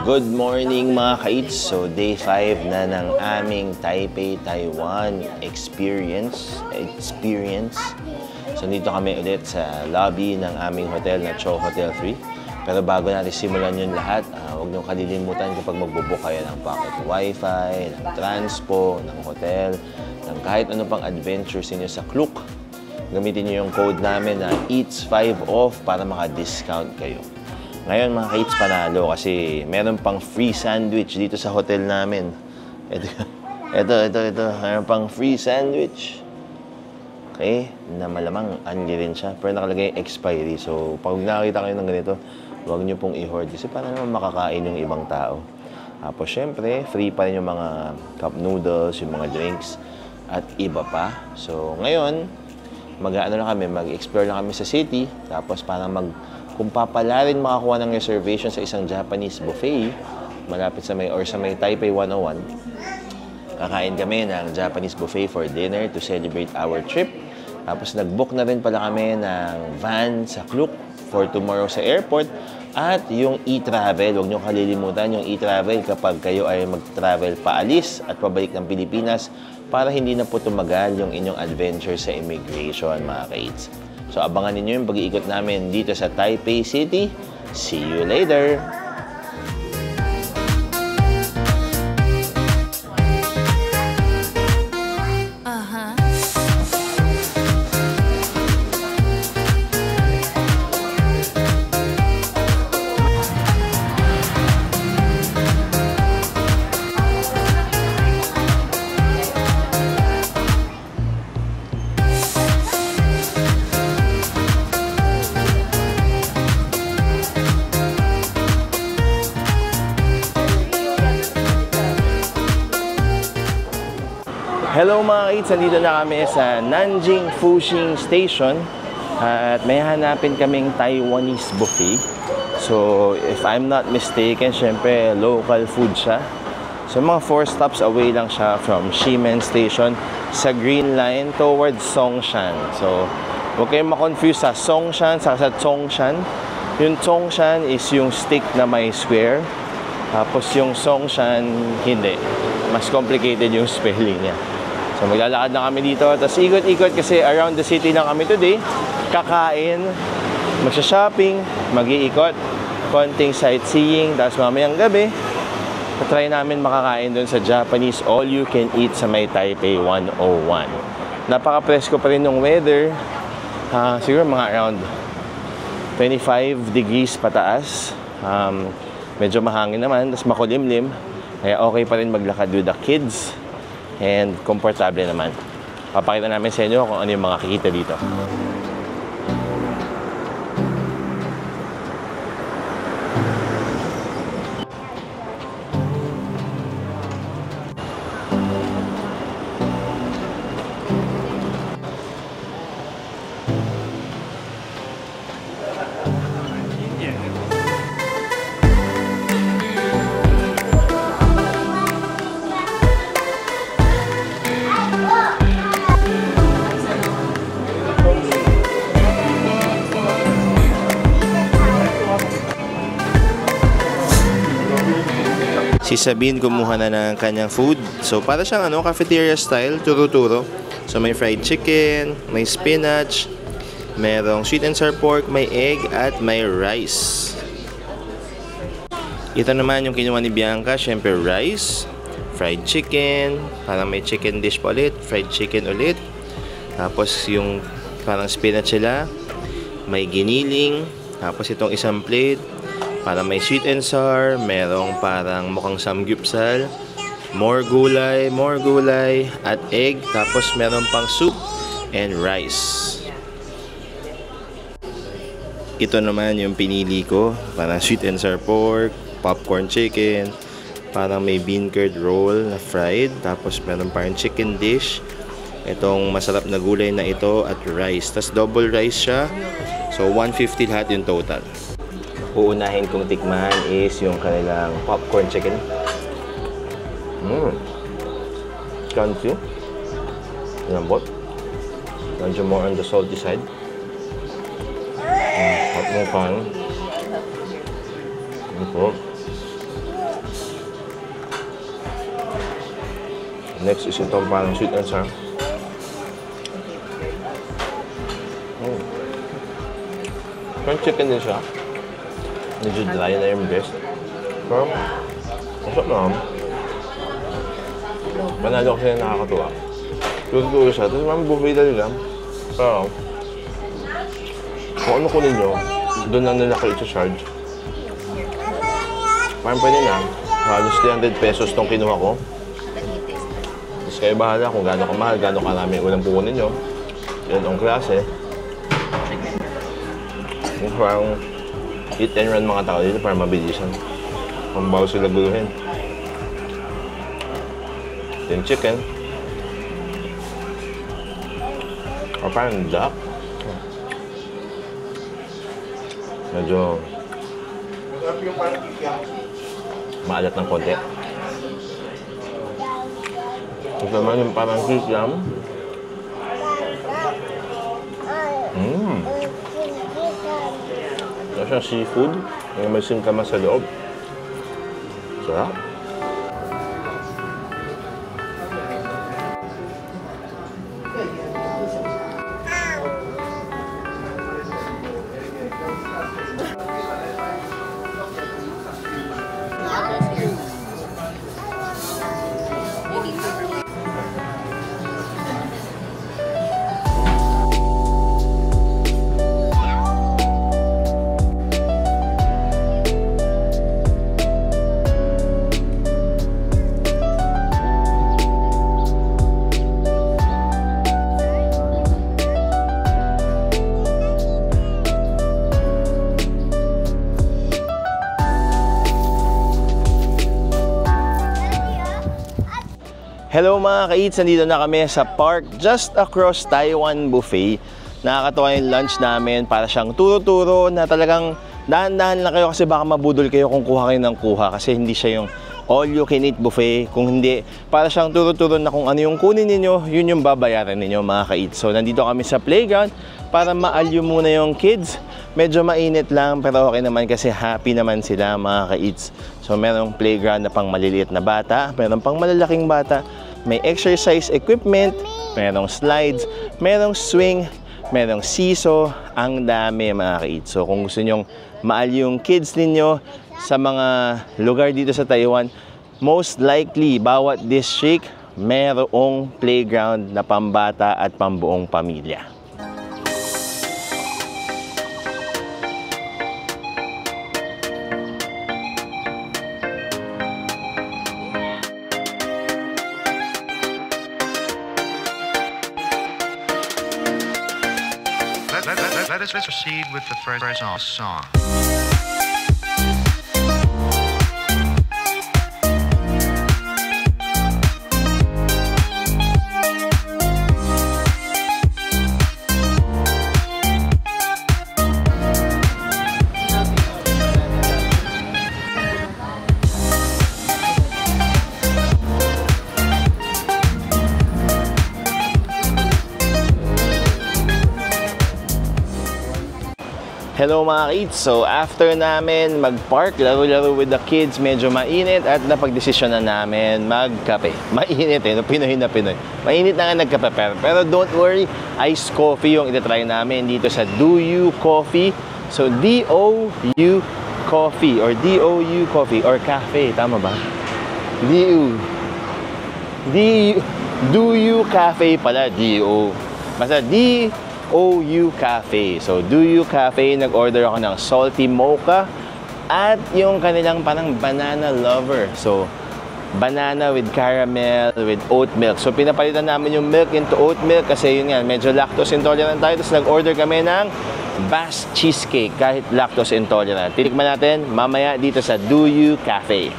Good morning mga ka-eats. So day 5 na ng aming Taipei, Taiwan experience. So dito kami ulit sa lobby ng aming hotel na Cho Hotel 3. Pero bago natin simulan yun lahat, huwag niyong kalilimutan kapag magbubook kayo ng pocket wifi, ng transpo, ng hotel, ng kahit ano pang adventures niyo sa Klook. Gamitin niyo yung code namin na EATS5OFF para maka-discount kayo. Ngayon mga ka-eats, panalo kasi meron pang free sandwich dito sa hotel namin. Ito. Meron pang free sandwich. Okay? Na malamang unli rin siya. Pero nakalagay expiry. So, pag nakakita kayo ng ganito, huwag nyo pong i-hoard. Kasi para naman makakain yung ibang tao. Tapos, syempre, free pa rin yung mga cup noodles, yung mga drinks, at iba pa. So, ngayon, mag-ano na kami, mag-explore na kami sa city. Tapos, parang kung papala rin makakuha ng reservation sa isang Japanese buffet, malapit sa may Taipei 101, kakain kami ng Japanese buffet for dinner to celebrate our trip. Tapos nag-book na rin pala kami ng van sa Klook for tomorrow sa airport. At yung e-travel, huwag nyo kalilimutan yung e-travel kapag kayo ay mag-travel paalis at pabalik ng Pilipinas para hindi na po tumagal yung inyong adventure sa immigration, mga ka-eats. So, abangan ninyo yung pag-iikot namin dito sa Taipei City. See you later! Hello mga ka-eats, nandito na kami sa Nanjing Fuxing Station at may hanapin kaming Taiwanese buffet. So if I'm not mistaken, syempre local food siya. So mga 4 stops away lang siya from Ximen Station sa Green Line towards Songshan. So huwag kayong ma-confuse sa Songshan sa Zhongshan. Yung Zhongshan is yung stick na may square. Tapos yung Songshan, hindi. Mas complicated yung spelling niya. So maglalakad na kami dito, tapos ikot-ikot kasi around the city lang kami today. Kakain, magsha-shopping, mag-iikot, konting sightseeing, tapos mamayang gabi, try namin makakain doon sa Japanese all-you-can-eat sa may Taipei 101. Napaka-presko pa rin ng weather, siguro mga around 25 degrees pataas. Medyo mahangin naman, tapos makulimlim, kaya okay pa rin maglakad with the kids. And komportable naman. Papakita namin sa inyo kung ano yung mga kikita dito. Si Sabine kumuha na ng kanyang food. So para siyang cafeteria style, turo-turo. So may fried chicken, may spinach, merong sweet and sour pork, may egg at may rice. Ito naman yung kinuha ni Bianca, syempre rice, fried chicken, parang may chicken dish pa ulit, fried chicken ulit. Tapos yung parang spinach sila, may giniling, tapos itong isang plate, para may sweet and sour, merong parang mukhang samgyupsal, more gulay, at egg, tapos meron pang soup and rice. Ito naman yung pinili ko, parang sweet and sour pork, popcorn chicken, parang may bean curd roll na fried, tapos meron parang chicken dish, itong masarap na gulay na ito at rice. Tapos double rice siya, so 150 lahat yung total. Uunahin kong tikman is yung kanilang popcorn chicken. Crunchy. Lambot. Medyo more on the salty side. Hot mo pan. Ito. Next is itong parang sweet and sour. Parang chicken din siya. Medyo dry na yung breast. Pero, masarap naman. Panalo kasi nakakatuwa. Tulo-tulo siya. Tapos may buffet na nila. Pero, kung ano kunin nyo, doon lang nila kayo i-charge. Parang pwede na. Halos 300 pesos itong kinuha ko. Tapos kayo bahala kung gaano kamahal, gaano karami ulang pukunin nyo. Yan ang klase. Yung parang eat and run mga tao dito para mabilisan. Kung bago sila guluhin. Ito yung chicken. O parang duck. Medyo maalat ng konti. Ito naman yung parang kikiam. Ito siyang seafood. May singkamas sa loob. Sarap. Hello mga ka-eats! Nandito na kami sa park just across Taiwan Buffet. Nakakatuwa yung lunch namin, para siyang turo-turo na talagang dahan-dahan lang kayo kasi baka mabudol kayo kung kuha kayo ng kuha kasi hindi siya yung all you can eat buffet. Kung hindi, para siyang turo-turo na kung ano yung kunin ninyo, yun yung babayaran ninyo mga ka-eats. So nandito kami sa playground para maalyo muna yung kids. Medyo mainit lang pero okay naman kasi happy naman sila mga ka-eats. So merong playground na pang maliliit na bata, merong pang malalaking bata, may exercise equipment, merong slides, merong swing, merong seesaw, ang dami mga ka-eats. So kung gusto nyong maalyo yung kids ninyo sa mga lugar dito sa Taiwan, most likely bawat district merong playground na pambata at pambuong pamilya. Let's proceed with the first song. Hello mga ka-eats! So after namin mag-park, laro-laro with the kids, medyo mainit at napag-desisyon na namin magkape. Mainit no? Pinoy na Pinoy. Mainit na nga nagkape pero don't worry, iced coffee yung itatry namin dito sa DOU Coffee. So DOU Coffee or DOU Coffee or cafe, tama ba? DOU Cafe pala, DO. Basta DOU Cafe. So, DOU Cafe, nag-order ako ng salty mocha at yung kanilang parang banana lover. So, banana with caramel, with oat milk. So, pinapalitan namin yung milk into oat milk kasi yun nga, medyo lactose intolerant tayo. Tapos nag-order kami ng Bass Cheesecake kahit lactose intolerant. Titikman natin mamaya dito sa DOU Cafe.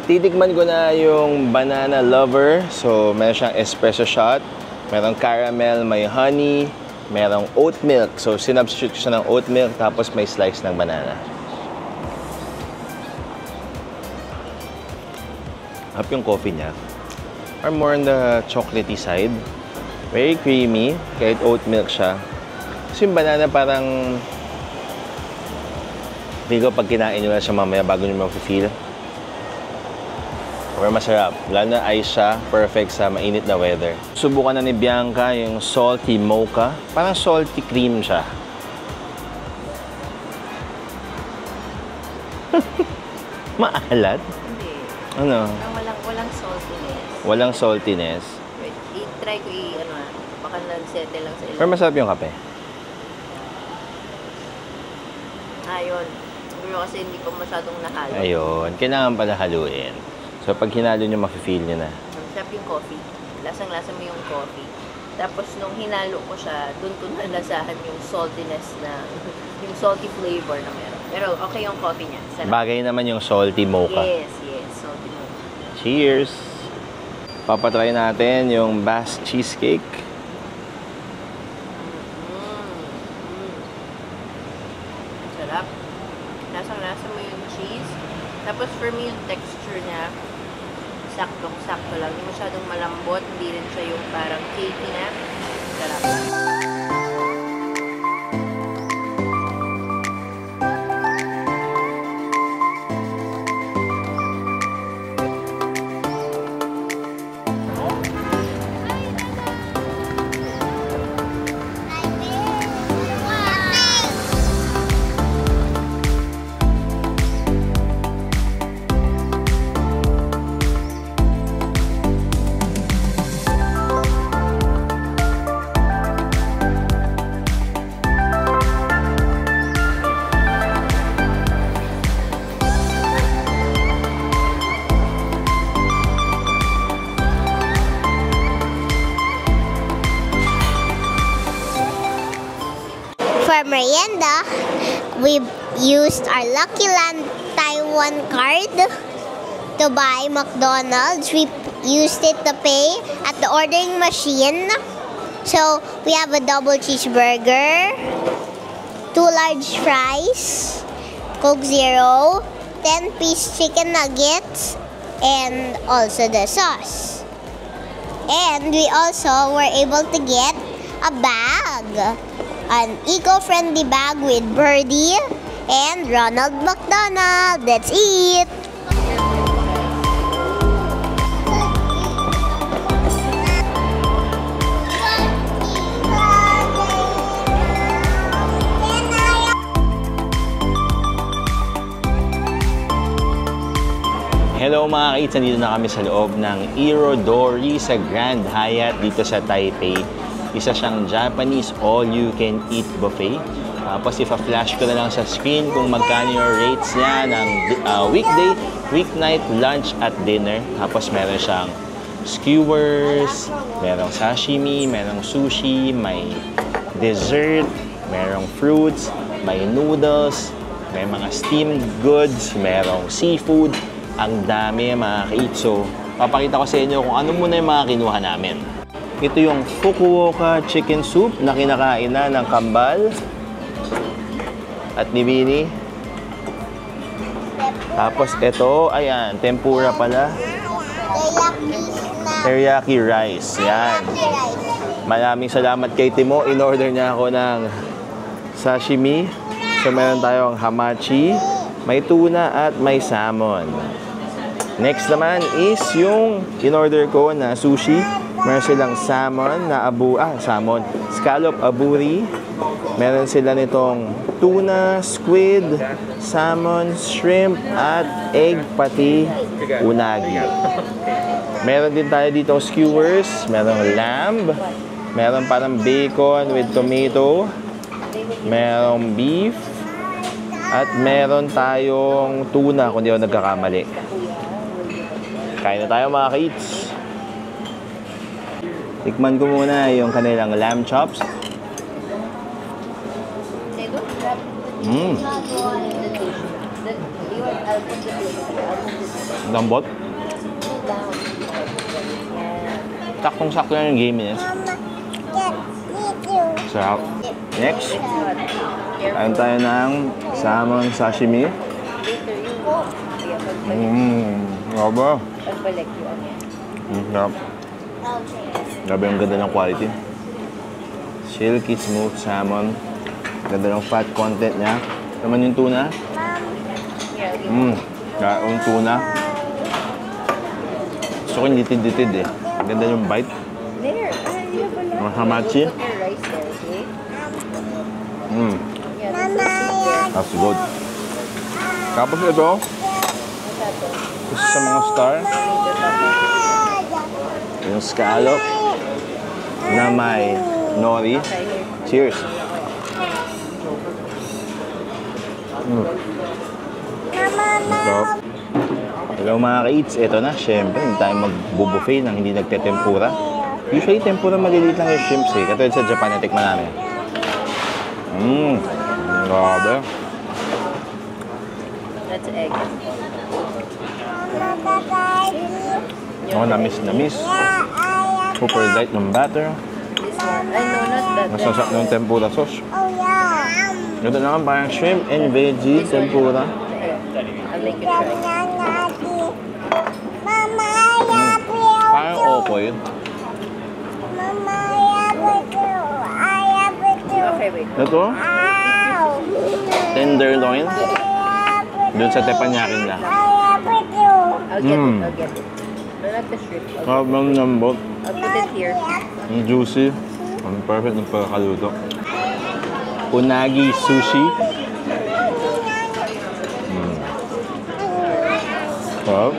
Titikman ko na yung banana lover. So, meron siyang espresso shot. Merong caramel, may honey, merong oat milk. So, sinubstitute ko siya ng oat milk tapos may slice ng banana. Up yung coffee niya. Or more on the chocolatey side. Very creamy, kahit oat milk siya. Kasi yung banana parang Feel ko pag kinain nyo na siya mamaya bago nyo mag-feel. Pero masarap. Lalo na ice siya, perfect sa mainit na weather. Subukan na ni Bianca yung salty mocha. Parang salty cream siya. Maalat? Hindi. Ano? Walang saltiness. Walang saltiness. Wait, i-try ko baka nag-settle lang sa ilong. Pero masarap yung kape. Ayun. Siguro kasi hindi ko masyadong nahalo. Ayun. Kailangan pala haluin. So, pag hinalo nyo, mafe-feel nyo na. Sarap yung coffee. Lasang-lasa mo yung coffee. Tapos, nung hinalo ko siya, dun ko nalasahan yung saltiness na, yung salty flavor na meron. Pero okay yung coffee niya. Sarap. Bagay naman yung salty mocha. Yes, salty mocha. Cheers! Papatry natin yung Basque cheesecake. Sarap. Lasang-lasa mo yung cheese. Tapos for me, yung texture niya, saktong-sakto lang. Hindi masyadong malambot. Hindi rin siya yung parang cakey na. Sarap. For merienda, we used our Lucky Land Taiwan card to buy McDonald's. We used it to pay at the ordering machine. So, we have a double cheeseburger, 2 large fries, Coke Zero, 10-piece chicken nuggets, and also the sauce. And we also were able to get a bag. An eco-friendly bag with Birdie and Ronald McDonald. Let's eat! Hello mga ka-eats! Nandito na kami sa loob ng Irodori sa Grand Hyatt dito sa Taipei. Isa siyang Japanese all-you-can-eat buffet. Tapos ipa-flash ko na lang sa screen kung magkano yung rates niya ng weekday, weeknight, lunch at dinner. Tapos meron siyang skewers, merong sashimi, merong sushi, may dessert, merong fruits, may noodles, may mga steamed goods, merong seafood. Ang dami mga ka-eats. So, papakita ko sa inyo kung ano muna yung mga kinuha namin. Ito yung Fukuoka chicken soup na kinakain na ng Kambal at ni Bini. Tapos ito, ayan, tempura pala. Teriyaki rice. Yan. Maraming salamat kay Timo. In-order niya ako ng sashimi. So meron tayong hamachi, may tuna at may salmon. Next naman is yung in-order ko na sushi. Meron silang salmon na scallop aburi. Meron sila nitong tuna, squid, salmon, shrimp, at egg, pati unagi. Meron din tayo dito skewers, merong lamb, meron parang bacon with tomato, merong beef, at meron tayong tuna kung di ako nagkakamali. Kain na tayo mga ka-eats. Tikman ko muna yung kanilang lamb chops. Lambot. Saktong-sakto na yung gaminess. Sarap. Next, kain tayo ng salmon sashimi. Grabe. Sarap. Grabe ang ganda ng quality. Silky smooth salmon. Ganda ng fat content niya. Naman yung tuna. Yung tuna. Gusto ko yung litid-litid eh. Ang ganda yung bite. There. Yeah, pala. Ang hamachi. Put your rice there, okay? Yeah, That's good. Tapos ito, isa sa mga star, yung scallop na may nori. Cheers! Sarap. Hello mga ka-eats, ito na, syempre, hindi tayo magbubuffet nang hindi nagtetempura. Usually, tempura maliliit lang yung shrimps eh. Katulad sa Japan, natikman namin. Grabe. That's egg. Ako na-miss. Super light ng butter. This one. Ay, no, not that. Masasarap ng tempura sauce. Ito naman parang shrimp and veggie tempura. I'll make you try. Parang okoy. Okay, wait. Ito, tenderloin. Doon sa tepanyakin na. I'll get it. I like the shrimp. Sobrang lambot. I'll put it here. Ang juicy. Ang perfect ng pagkakaluto. Unagi sushi. Sarap.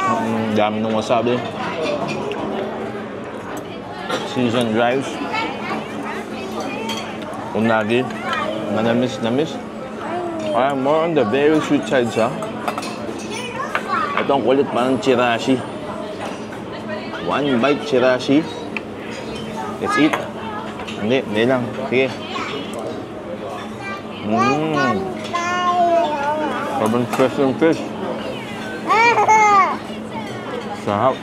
Ang dami ng wasabi. Seasoned rice. Unagi. Manamis. Parang more on the very sweet side siya. Ito ang kulit, parang chirashi. One bite chirashi. Let's eat. Hindi lang. Sige. Sobrang fresh ng fish. Sarap.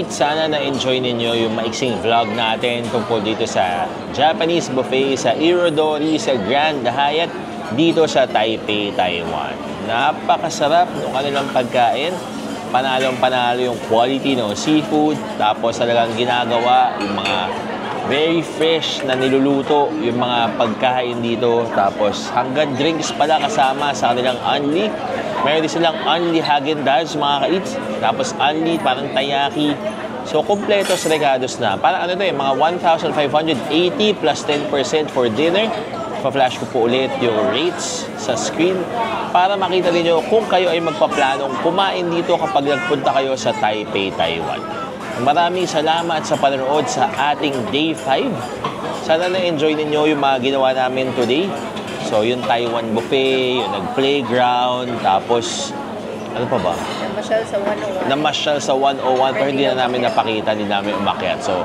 Sana na-enjoy ninyo yung maiksing vlog natin tungkol dito sa Japanese buffet sa Irodori sa Grand Hyatt dito sa Taipei, Taiwan. Napakasarap ng kanilang pagkain. Panalong-panalo yung quality ng seafood. Tapos talagang ginagawa yung mga very fresh na niluluto yung mga pagkain dito. Tapos hanggang drinks pala kasama sa kanilang only. Meron din silang only Häagen-Dazs mga ka-eats. Tapos only parang taiyaki. So, kompletos regados na. Parang ano to eh, mga 1,580 plus 10% for dinner. Pa-flash ko po ulit yung rates sa screen para makita niyo kung kayo ay magpaplanong kumain dito kapag nagpunta kayo sa Taipei, Taiwan. Maraming salamat sa panonood sa ating Day 5. Sana na-enjoy ninyo yung mga ginawa namin today. So, yung Taiwan buffet, yung nag-playground, tapos, ano pa ba? Namasyal sa 101. Namasyal sa 101, pero hindi na namin napakita, hindi namin umakyat. So,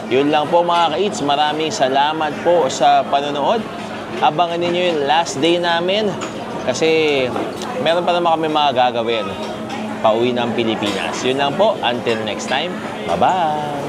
yun lang po mga ka-eats. Maraming salamat po sa panonood. Abangan ninyo yung last day namin kasi meron pa naman kami mga gagawin pauwi ng Pilipinas. Yun lang po. Until next time. Bye-bye!